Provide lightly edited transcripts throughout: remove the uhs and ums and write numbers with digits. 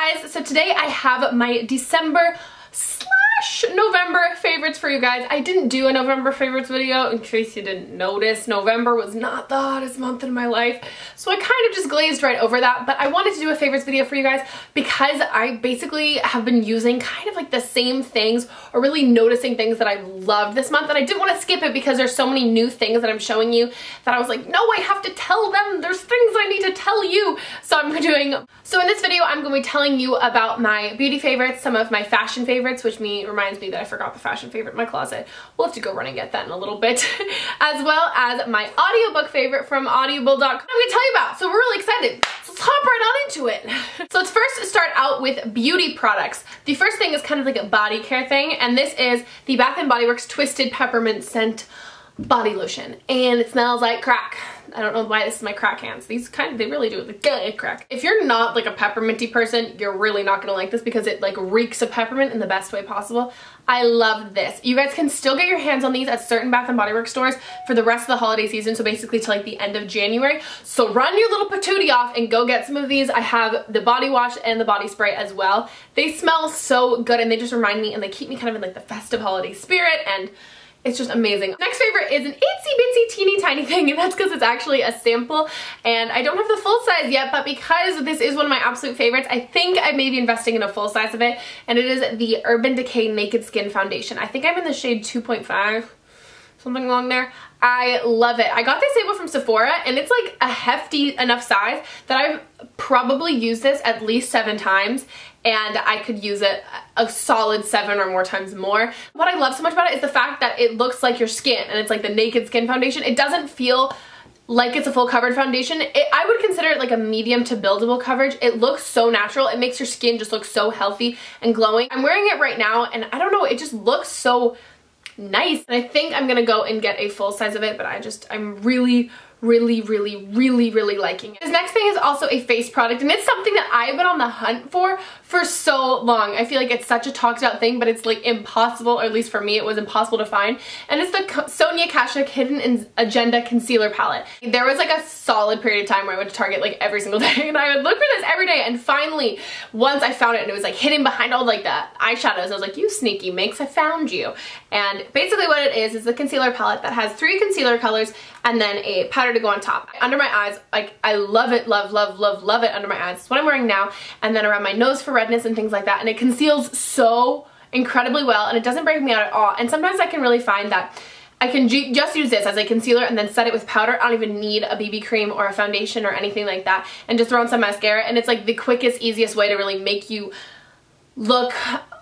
guys, so today I have my December / November favorites for you guys. I didn't do a November favorites video in case you didn't notice. November was not the hottest month in my life, so I kind of just glazed right over that, but I wanted to do a favorites video for you guys because I basically have been using kind of like the same things or really noticing things that I loved this month, and I didn't want to skip it because there's so many new things that I'm showing you that I was like, no, I have to tell them. There's things I need to tell you. So in this video, I'm going to be telling you about my beauty favorites, some of my fashion favorites, which reminds me that I forgot the fashion favorite in my closet. We'll have to go run and get that in a little bit. As well as my audiobook favorite from audible.com I'm going to tell you about. So we're really excited. So let's hop right on into it. So let's first start out with beauty products. The first thing is kind of like a body care thing, and this is the Bath & Body Works Twisted Peppermint Scent Body Lotion, and it smells like crack. I don't know why this is my crack hands. These they really do like crack. If you're not like a pepperminty person, you're really not gonna like this because it like reeks of peppermint in the best way possible. I love this. You guys can still get your hands on these at certain Bath & Body Works stores for the rest of the holiday season, so basically to like the end of January. So run your little patootie off and go get some of these. I have the body wash and the body spray as well. They smell so good and they just remind me and they keep me kind of in like the festive holiday spirit, and it's just amazing. Next favorite is an itsy bitsy teeny tiny thing, and that's because it's actually a sample and I don't have the full size yet, but because this is one of my absolute favorites, I think I may be investing in a full size of it, and it is the Urban Decay Naked Skin Foundation. I think I'm in the shade 2.5, something along there. I love it. I got this sample from Sephora and it's like a hefty enough size that I've probably used this at least 7 times, and I could use it a solid 7 or more times more. What I love so much about it is the fact that it looks like your skin, and it's like the Naked Skin Foundation. It doesn't feel like it's a full covered foundation. I would consider it like a medium to buildable coverage. It looks so natural. It makes your skin just look so healthy and glowing. I'm wearing it right now and I don't know, it just looks so nice. And I think I'm gonna go and get a full size of it, but I'm really liking it. This next thing is also a face product, and it's something that I've been on the hunt for so long. I feel like it's such a talked out thing, but it's like impossible, or at least for me it was impossible to find, and it's the Sonia Kashuk Hidden Agenda Concealer Palette. There was like a solid period of time where I went to Target like every single day and I would look for this every day, and finally once I found it and it was like hidden behind all like the eyeshadows, I was like, you sneaky minx, I found you. And basically what it is the concealer palette that has 3 concealer colors and then a powder to go on top. Under my eyes, like I love it, love it under my eyes. It's what I'm wearing now, and then around my nose for redness and things like that, and it conceals so incredibly well and it doesn't break me out at all. And sometimes I can really find that I can just use this as a concealer and then set it with powder. I don't even need a BB cream or a foundation or anything like that, and just throw on some mascara, and it's like the quickest, easiest way to really make you look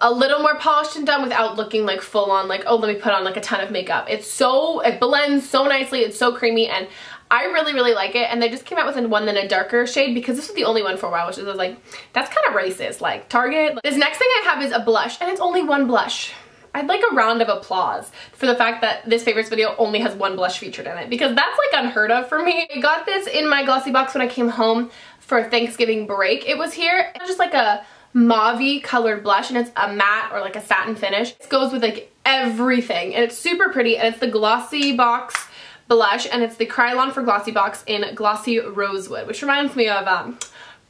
a little more polished and done without looking like full on like, oh, let me put on like a ton of makeup. It blends so nicely, it's so creamy, and I really like it. And they just came out with one in a darker shade because this was the only one for a while, which is like, that's kind of racist, like Target. This next thing I have is a blush, and it's only one blush. I'd like a round of applause for the fact that this favorites video only has one blush featured in it, because that's like unheard of for me. I got this in my Glossybox when I came home for Thanksgiving break. It was here. It's just like a mauve-y colored blush, and it's a matte or like a satin finish. It goes with like everything, and it's super pretty, and it's the Glossybox blush, and it's the Krylon for Glossybox in Glossy Rosewood, which reminds me of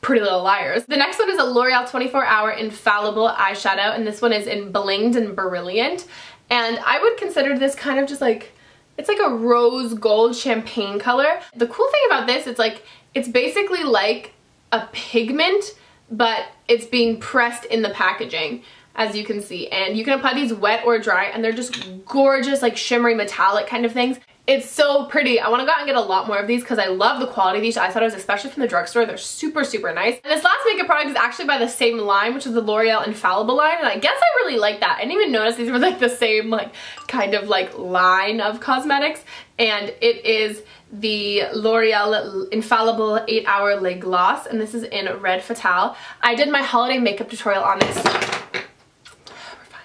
Pretty Little Liars. The next one is a L'Oreal 24-Hour Infallible eyeshadow, and this one is in Blinged and Brilliant, and I would consider this kind of just like, it's like a rose gold champagne color. The cool thing about this, it's basically like a pigment, but it's being pressed in the packaging, as you can see, and you can apply these wet or dry, and they're just gorgeous, like shimmery metallic kind of things. It's so pretty. I want to go out and get a lot more of these because I love the quality of these eyeshadows, especially from the drugstore. They're super nice. And this last makeup product is actually by the same line, which is the L'Oreal Infallible line, and I guess I really like that. I didn't even notice these were like the same like kind of like line of cosmetics, and it is the L'Oreal Infallible 8-Hour Lait Gloss, and this is in Red Fatale. I did my holiday makeup tutorial on this.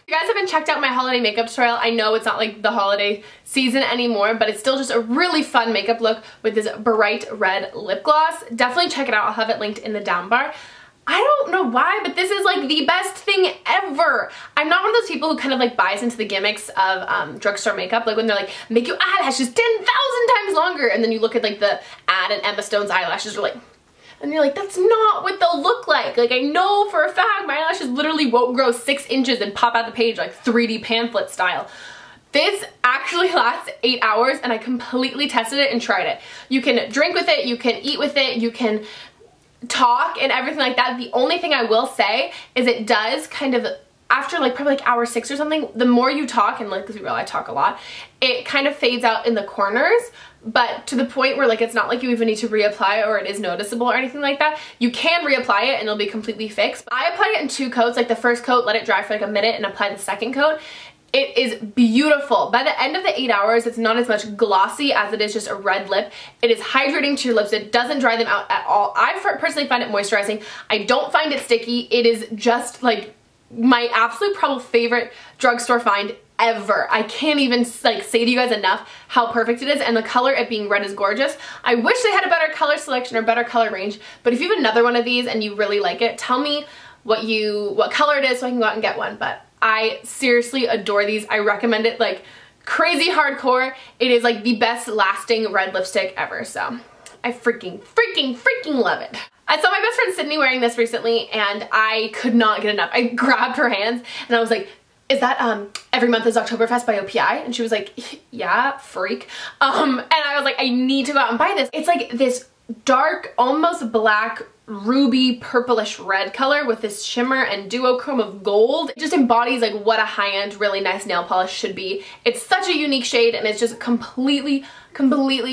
If you guys haven't checked out my holiday makeup tutorial, I know it's not like the holiday season anymore, but it's still just a really fun makeup look with this bright red lip gloss. Definitely check it out. I'll have it linked in the down bar. I don't know why, but this is like the best thing ever. I'm not one of those people who kind of like buys into the gimmicks of drugstore makeup, like when they're like, make your eyelashes 10,000 times longer, and then you look at like the ad and Emma Stone's eyelashes are like and you're like, that's not what they'll look like. Like, I know for a fact my eyelashes literally won't grow 6 inches and pop out the page like 3D pamphlet style. This actually lasts 8 hours, and I completely tested it and tried it. You can drink with it, you can eat with it, you can talk and everything like that. The only thing I will say is it does kind of, after like probably like hour 6 or something, the more you talk, and like, because we realize I talk a lot, it kind of fades out in the corners, but to the point where like it's not like you even need to reapply or it is noticeable or anything like that. You can reapply it and it'll be completely fixed. I apply it in 2 coats, like the first coat, let it dry for like a minute, and apply the second coat. It is beautiful. By the end of the 8 hours, it's not as much glossy as it is just a red lip. It is hydrating to your lips. It doesn't dry them out at all. I personally find it moisturizing. I don't find it sticky. It is just like my absolute probably favorite drugstore find ever. I can't even like say to you guys enough how perfect it is, and the color, it being red, is gorgeous. I wish they had a better color selection or better color range, but if you have another one of these and you really like it, tell me what color it is so I can go out and get one. But I seriously adore these. I recommend it like crazy hardcore. It is like the best lasting red lipstick ever, so I freaking love it. I saw my best friend Sydney wearing this recently, and I could not get enough. I grabbed her hands and I was like, is that Every Month is Oktoberfest by OPI? And she was like, yeah, freak. And I was like, I need to go out and buy this. It's like this dark, almost black, ruby purplish red color with this shimmer and duochrome of gold. It just embodies like what a high-end, really nice nail polish should be. It's such a unique shade, and it's just completely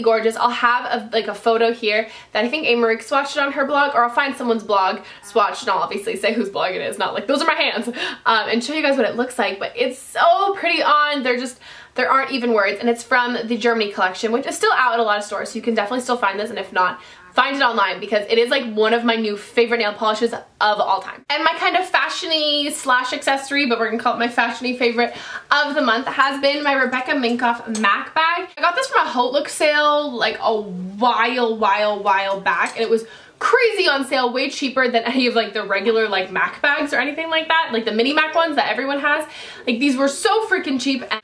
gorgeous. I'll have a photo here that I think Marie swatched it on her blog, or I'll find someone's blog swatched, and I'll obviously say whose blog it is, not like those are my hands, and show you guys what it looks like. But it's so pretty on. There aren't even words, and it's from the Germany collection, which is still out at a lot of stores, so you can definitely still find this, and if not, find it online, because it is like one of my new favorite nail polishes of all time. And my kind of fashiony slash accessory, but we're gonna call it my fashiony favorite of the month, has been my Rebecca Minkoff MAC bag. I got this from a Haute Look sale like a while back, and it was crazy on sale, way cheaper than any of like the regular like MAC bags or anything like that, like the mini MAC ones that everyone has. Like, these were so freaking cheap, and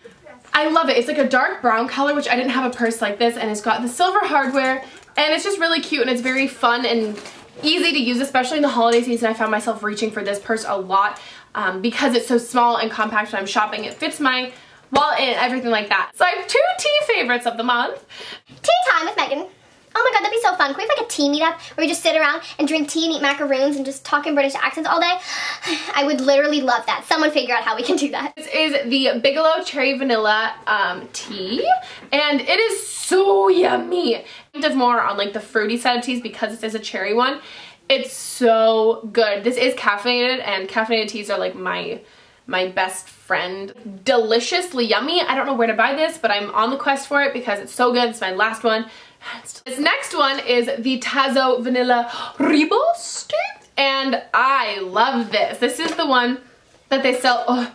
I love it. It's like a dark brown color, which I didn't have a purse like this, and it's got the silver hardware, and it's just really cute, and it's very fun and easy to use, especially in the holiday season. I found myself reaching for this purse a lot because it's so small and compact when I'm shopping. It fits my wallet and everything like that. So I have 2 tea favorites of the month. Tea time with Megan. Oh my god, that'd be so fun. Can we have like a tea meetup where we just sit around and drink tea and eat macaroons and just talk in British accents all day? I would literally love that. Someone figure out how we can do that. This is the Bigelow Cherry Vanilla tea, and it is so yummy. It does more on like the fruity side of teas because this is a cherry one. It's so good. This is caffeinated, and caffeinated teas are like my best friend. Deliciously yummy. I don't know where to buy this, but I'm on the quest for it because it's so good. It's my last one. This next one is the Tazo Vanilla Rooibos, and I love this. This is the one that they sell at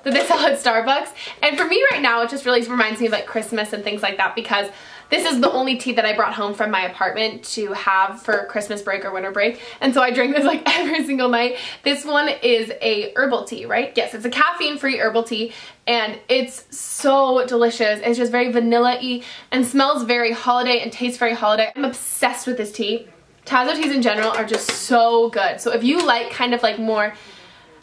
Starbucks, and for me right now it just really reminds me of like Christmas and things like that, because this is the only tea that I brought home from my apartment to have for Christmas break or winter break, and so I drink this like every single night. This one is a herbal tea, right? Yes, it's a caffeine-free herbal tea, and it's so delicious. It's just very vanilla-y and smells very holiday and tastes very holiday. I'm obsessed with this tea. Tazo teas in general are just so good. So if you like kind of like more,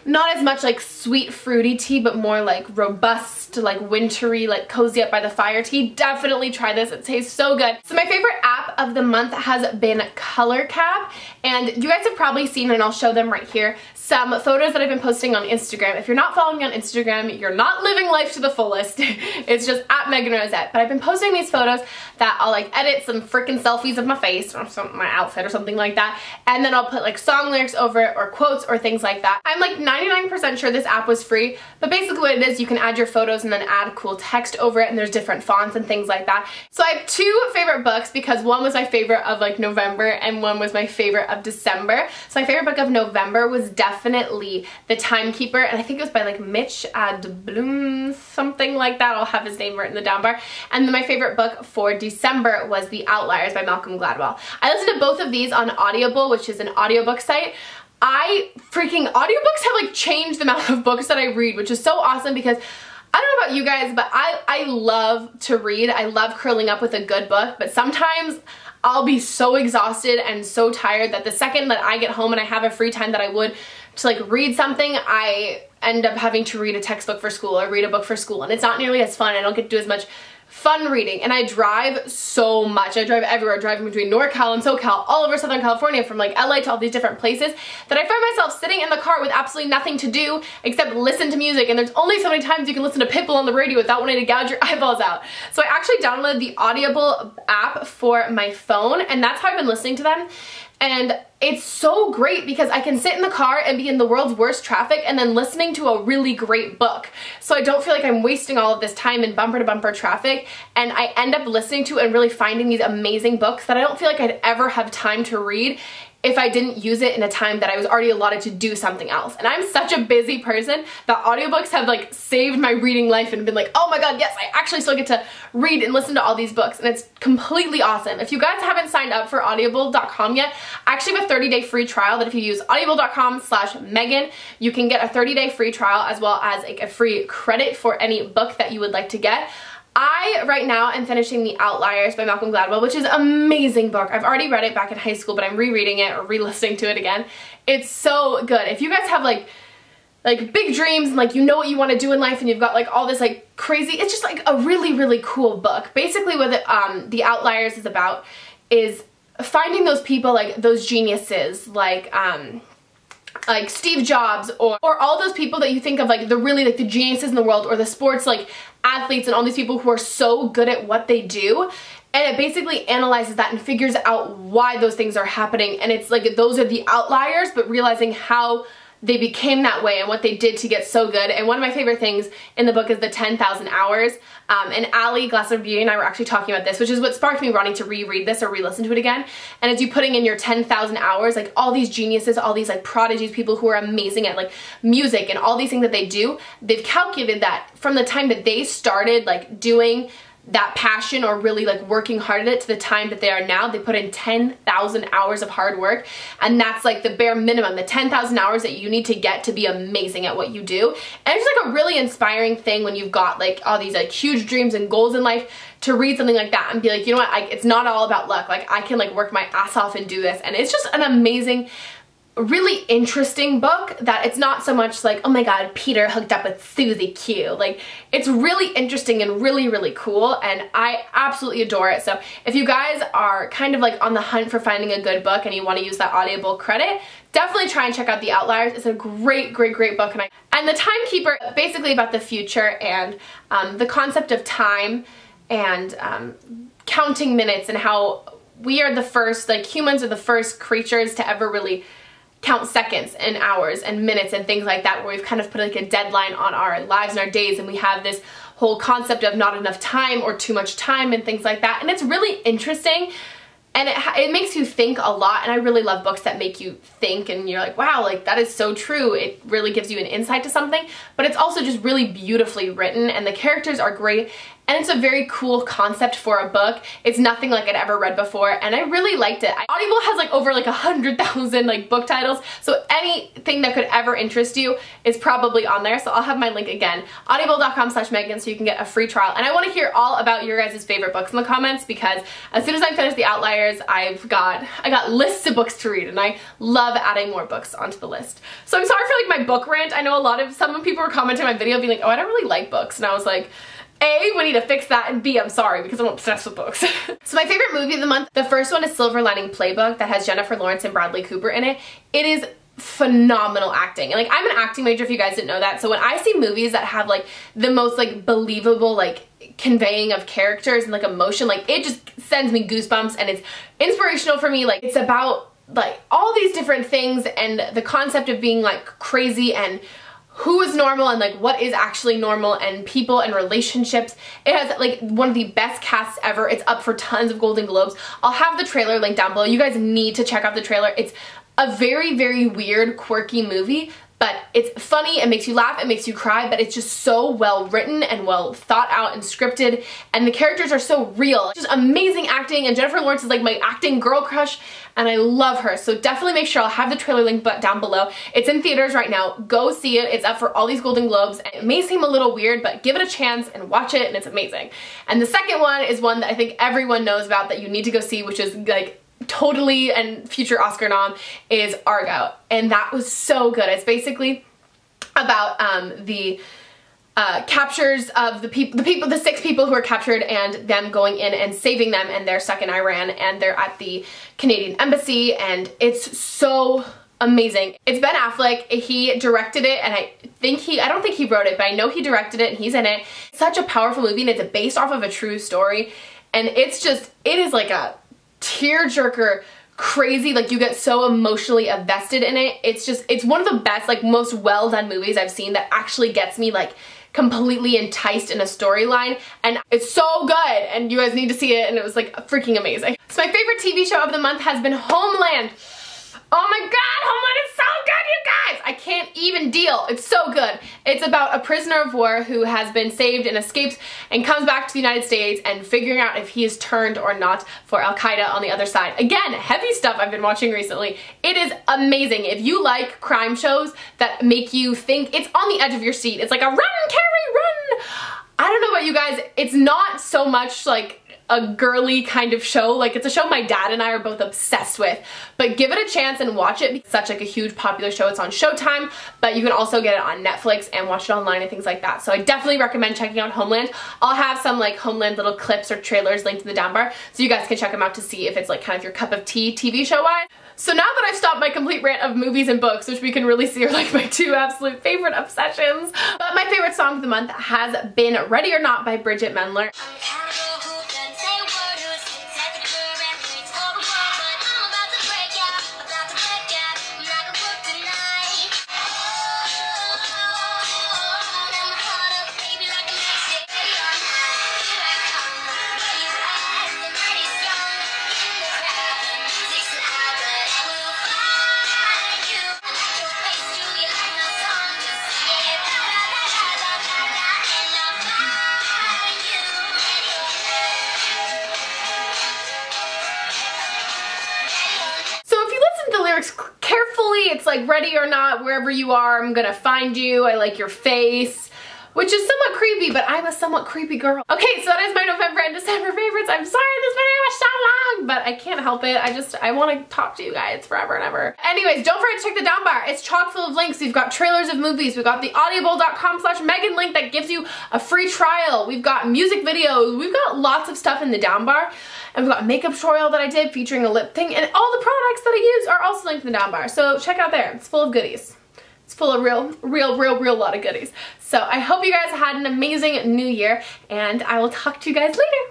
not as much like sweet fruity tea, but more like robust, like wintry, like cozy up by the fire tea, definitely try this. It tastes so good. So my favorite app of the month has been Color Cap, and you guys have probably seen, and I'll show them right here, some photos that I've been posting on Instagram. If you're not following me on Instagram, you're not living life to the fullest. It's just at Megan Rosette. But I've been posting these photos that I'll like edit some freaking selfies of my face or my outfit or something like that, and then I'll put like song lyrics over it or quotes or things like that. I'm like 99% sure this app was free, but basically what it is, you can add your photos and then add cool text over it, and there's different fonts and things like that. So I have 2 favorite books, because one was my favorite of like November and one was my favorite of December. So my favorite book of November was definitely The Timekeeper, and I think it was by like Mitch Albom, something like that. I'll have his name written in the down bar. And then my favorite book for December was The Outliers by Malcolm Gladwell. I listened to both of these on Audible, which is an audiobook site. Audiobooks have like changed the amount of books that I read, which is so awesome, because I don't know about you guys, but I love to read. I love curling up with a good book, but sometimes I'll be so exhausted and so tired that the second that I get home and I have a free time that I would to like read something, I end up having to read a textbook for school or read a book for school, and it's not nearly as fun. I don't get to do as much fun reading, and I drive so much. I drive everywhere, driving between NorCal and SoCal, all over Southern California, from like LA to all these different places, that I find myself sitting in the car with absolutely nothing to do except listen to music, and there's only so many times you can listen to Pitbull on the radio without wanting to gouge your eyeballs out. So I actually downloaded the Audible app for my phone, and that's how I've been listening to them. And it's so great because I can sit in the car and be in the world's worst traffic and then listening to a really great book. So I don't feel like I'm wasting all of this time in bumper to bumper traffic, and I end up listening to and really finding these amazing books that I don't feel like I'd ever have time to read if I didn't use it in a time that I was already allotted to do something else. And I'm such a busy person that audiobooks have like saved my reading life and been like, oh my god, yes, I actually still get to read and listen to all these books, and it's completely awesome. If you guys haven't signed up for audible.com yet, I actually have a 30-day free trial that if you use audible.com/Megan, you can get a 30-day free trial as well as like a free credit for any book that you would like to get. I, right now, am finishing The Outliers by Malcolm Gladwell, which is an amazing book. I've already read it back in high school, but I'm rereading it or re-listening to it again. It's so good. If you guys have like big dreams and like you know what you want to do in life and you've got like all this like crazy, it's just like a really, really cool book. Basically what The Outliers is about is finding those people, like those geniuses, like Steve Jobs or all those people that you think of like the really like the geniuses in the world, or the sports like athletes and all these people who are so good at what they do. And it basically analyzes that and figures out why those things are happening. And it's like those are the outliers, but realizing how they became that way and what they did to get so good. And one of my favorite things in the book is the 10,000 hours. And Allie, Glass of Beauty, and I were actually talking about this, which is what sparked me wanting to reread this or re-listen to it again. And as you putting in your 10,000 hours, like all these geniuses, all these like prodigies, people who are amazing at like music and all these things that they do, they've calculated that from the time that they started like doing that passion or really like working hard at it to the time that they are now, they put in 10,000 hours of hard work, and that's like the bare minimum, the 10,000 hours that you need to get to be amazing at what you do. And it's like a really inspiring thing when you've got like all these like huge dreams and goals in life to read something like that and be like, you know what, it's not all about luck, like I can like work my ass off and do this. And it's just an amazing, really interesting book that it's not so much like, oh my god, Peter hooked up with Susie Q. Like, it's really interesting and really, really cool, and I absolutely adore it. So if you guys are kind of like on the hunt for finding a good book and you want to use that Audible credit, definitely try and check out The Outliers. It's a great, great, great book. And The Timekeeper, basically about the future and the concept of time and counting minutes, and how we are the first, like humans are the first creatures to ever really count seconds and hours and minutes and things like that, where we've kind of put like a deadline on our lives and our days, and we have this whole concept of not enough time or too much time and things like that. And it's really interesting, and it makes you think a lot, and I really love books that make you think and you're like, wow, like that is so true. It really gives you an insight to something, but it's also just really beautifully written, and the characters are great, and it's a very cool concept for a book. It's nothing like I'd ever read before, and I really liked it. Audible has like over like 100,000 like book titles, so anything that could ever interest you is probably on there. So I'll have my link again, audible.com/Megan, so you can get a free trial. And I want to hear all about your guys' favorite books in the comments, because as soon as I finish The Outliers, I got lists of books to read, and I love adding more books onto the list. So I'm sorry for like my book rant. I know some people were commenting on my video being like, oh, I don't really like books, and I was like, A, we need to fix that, and B, I'm sorry because I'm obsessed with books. So my favorite movie of the month, the first one is Silver Lining Playbook, that has Jennifer Lawrence and Bradley Cooper in it. It is phenomenal acting. And like, I'm an acting major if you guys didn't know that. So when I see movies that have like the most like believable like conveying of characters and like emotion, like it just sends me goosebumps, and it's inspirational for me. Like, it's about like all these different things and the concept of being like crazy and who is normal and like what is actually normal, and people and relationships. It has like one of the best casts ever. It's up for tons of Golden Globes. I'll have the trailer linked down below. You guys need to check out the trailer. It's a very, very weird, quirky movie, but it's funny, it makes you laugh, it makes you cry, but it's just so well written and well thought out and scripted, and the characters are so real. Just amazing acting, and Jennifer Lawrence is like my acting girl crush, and I love her. So definitely make sure, I'll have the trailer link down below. It's in theaters right now. Go see it. It's up for all these Golden Globes. It may seem a little weird, but give it a chance and watch it, and it's amazing. And the second one is one that I think everyone knows about that you need to go see, which is like totally and future Oscar nom, is Argo. And that was so good. It's basically about the captures of the 6 people who are captured and them going in and saving them, and they're stuck in Iran and they're at the Canadian embassy, and it's so amazing. It's Ben Affleck. He directed it, and I don't think he wrote it, but I know he directed it and he's in it. It's such a powerful movie, and it's based off of a true story, and it is like a tearjerker, crazy, like you get so emotionally invested in it. It's one of the best, like most well done movies I've seen that actually gets me like completely enticed in a storyline, and it's so good, and you guys need to see it, and it was like freaking amazing. So my favorite TV show of the month has been Homeland. Oh my god, Homeland is so good, you guys! I can't even deal. It's so good. It's about a prisoner of war who has been saved and escapes and comes back to the United States and figuring out if he is turned or not for Al-Qaeda on the other side. Again, heavy stuff I've been watching recently. It is amazing. If you like crime shows that make you think, it's on the edge of your seat. It's like a run, Carrie, run! I don't know about you guys, it's not so much like a girly kind of show. Like, it's a show my dad and I are both obsessed with, but give it a chance and watch it. It's such like a huge popular show. It's on Showtime, but you can also get it on Netflix and watch it online and things like that. So I definitely recommend checking out Homeland. I'll have some like Homeland little clips or trailers linked in the down bar, so you guys can check them out to see if it's like kind of your cup of tea TV show wise. So now that I've stopped my complete rant of movies and books, which we can really see are like my 2 absolute favorite obsessions, but my favorite song of the month has been Ready or Not by Bridget Mendler. Carefully, it's like ready or not, wherever you are, I'm gonna find you, I like your face, which is somewhat creepy, but I'm a somewhat creepy girl. Okay, so that is my November and December favorites. I'm sorry this video was so long, but I can't help it. I want to talk to you guys forever and ever. Anyways, don't forget to check the down bar. It's chock full of links. We've got trailers of movies. We've got the audible.com/Megan link that gives you a free trial. We've got music videos. We've got lots of stuff in the down bar. And we've got a makeup tutorial that I did featuring a lip thing, and all the products that I use are also linked in the down bar. So check out there. It's full of goodies. It's full of real lot of goodies. So I hope you guys had an amazing new year, and I will talk to you guys later.